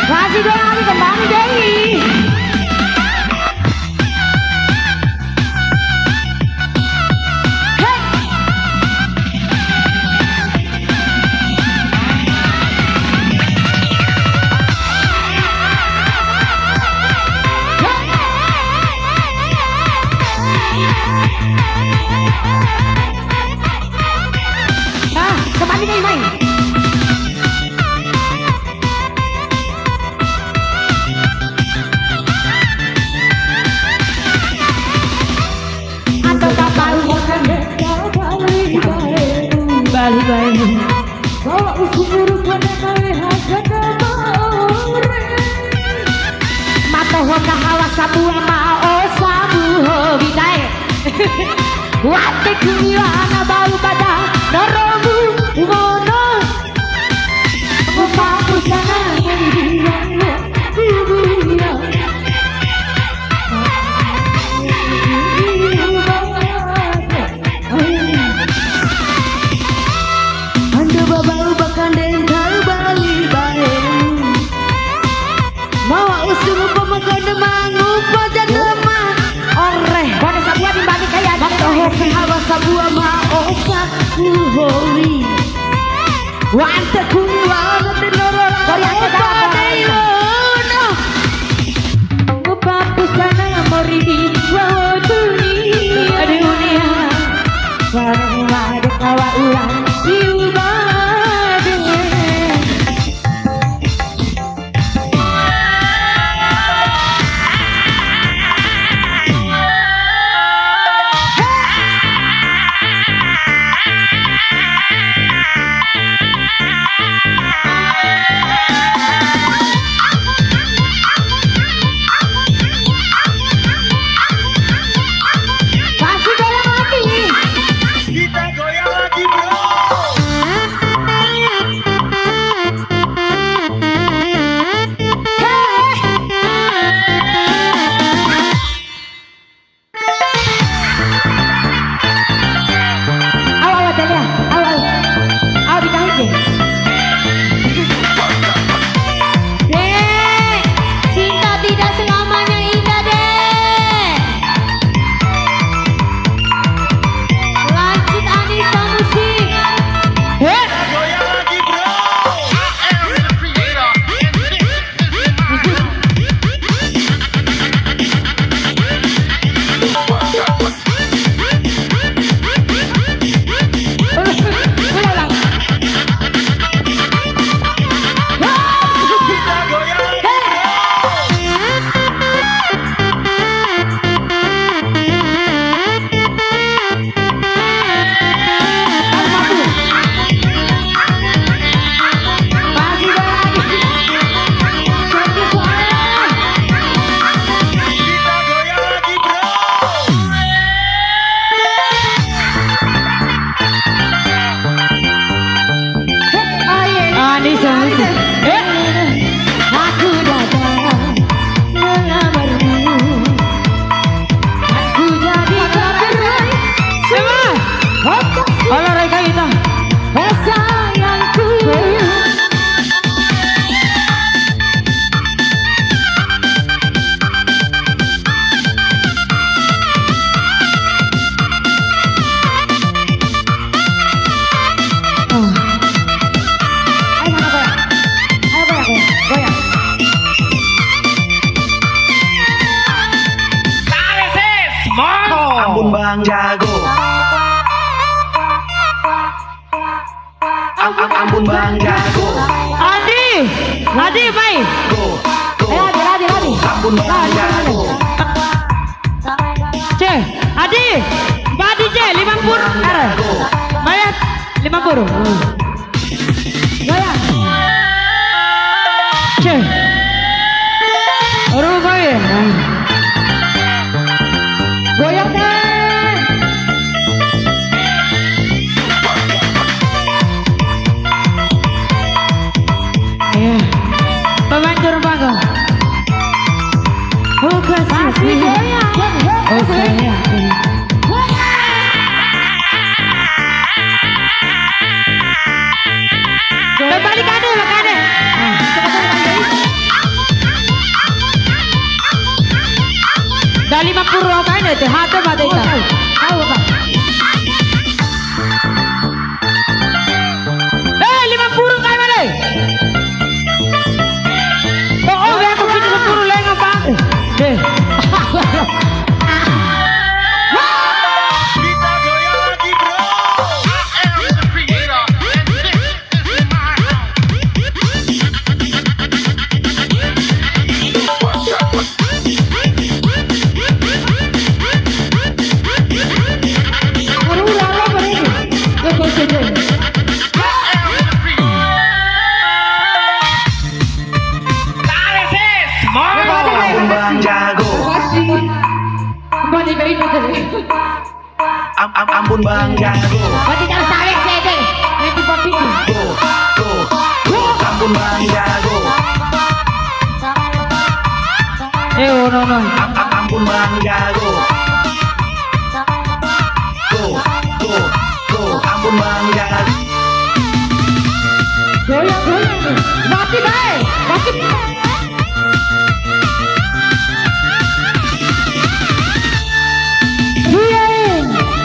Masih dua kali kembali Dewi. Kembali main. Sabu mau sabu hobi dae. Wate kumiwana bau pada noromu umono. Upaku sana mendiang ibunya. Anda babau bahkan dental bali bae. Mau usul pemakan mangu pada teman oreh. Pada sabua dibalik kayak ada hawa sabua mau sakuhori. Wante kumiwana tenoro korea pada yono. Upaku sana moridi wa dunia dunia. Warung ada kawa ulang siubah. Aku datang melamarmu. Aku jadi kabar. Olahraga kita. Sayangku. Ampun Bang Jago. Ampun Bang Jago. Adi, baik. Go. Adi. Ampun Bang Jago. Adi, Badi 50. Bayar 50. Bayar. Baru bayar. Goyang deh. Ya, pemancur bagus. Oh kasih goyang. Oh sayang. itu? Hati mati itu. Tahu apa? 50 kayak mana? Oh, ya aku kita 10 lagi apa? Deh. Kita goyang lagi bro. I am the creator and this is my Baru lalu beri. Betul saja. Ampun Bang Jago. Kembali ke itu tadi. Ampun Bang Jago. Berarti jangan sawit saya deh. Nanti papi. Go. Ampun Bang Jago. No. Ampun Bang Jago. Go. Ampun Bang Jago. Goyang. Mati baik. Mati.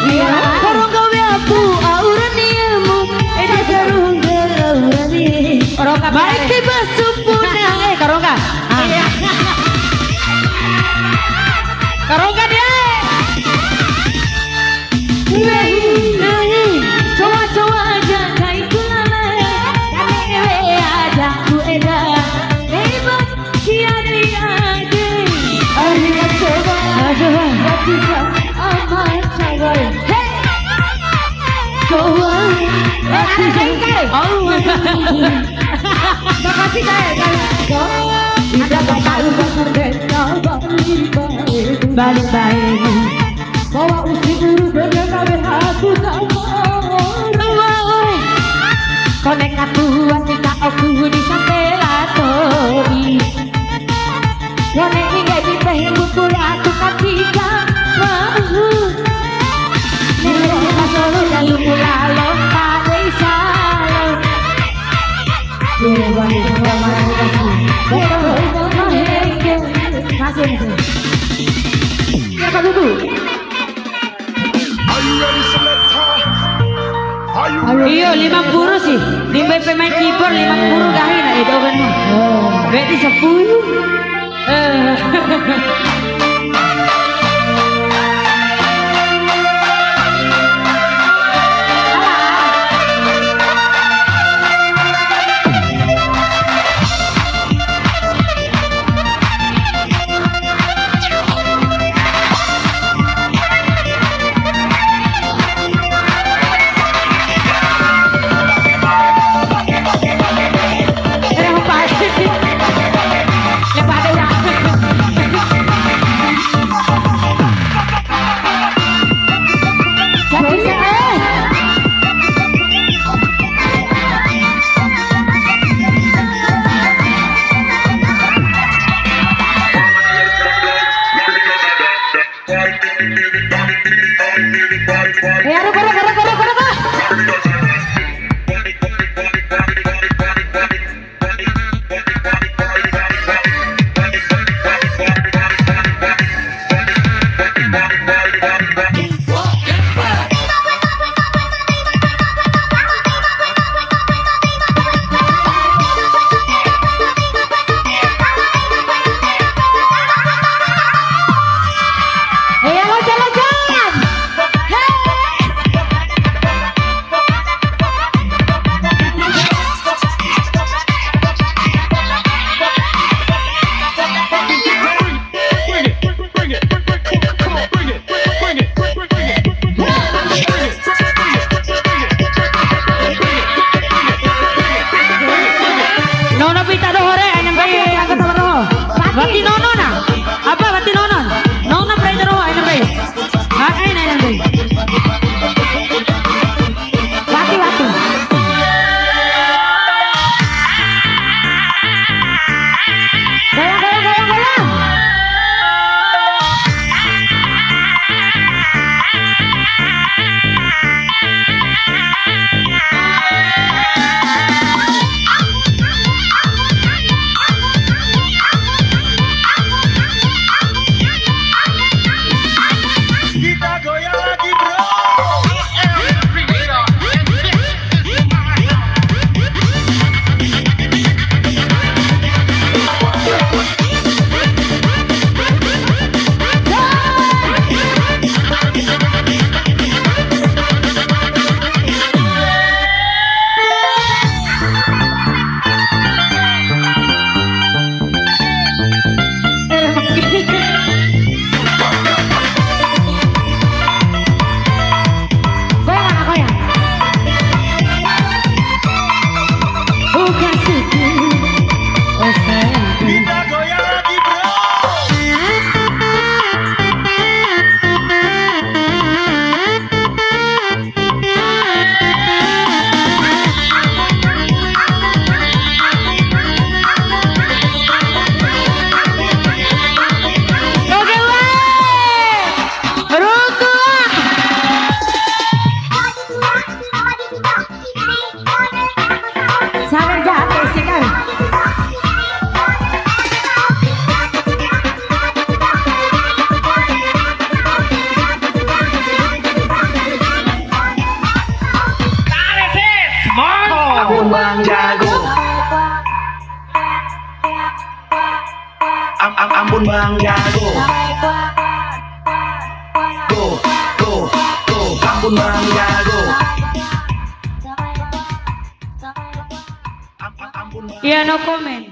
Iya. Karung kau aku auraniamu. Eda karung aurani. Karongka Baik tiba supuna. Karongka. Iya. Karongka dia. Nahi, coba aja kai kulala. Kami aja ku eda. Hebat siari ade. Akhirnya coba. Ketika amat cabai. Hey. Coba. Makasih kai. Ada baru berbeda balik. Bawa usi uru bergawe aku sama orang. Konek aku wanita aku di sampelatori. Konek hingga di pehembukul aku ketika mahu. Nenek masuk lalu mulalo tak salo. Kasih. Siapa dulu? Are you ready, selector? Are you ready? Iya 50 sih. Dimbai pemain kiper 50 gahin itu kan. Berarti 10. ampun Mangga go. Go, go, go, ampun Mangga go. Ampun Mangga. Iya, no comment.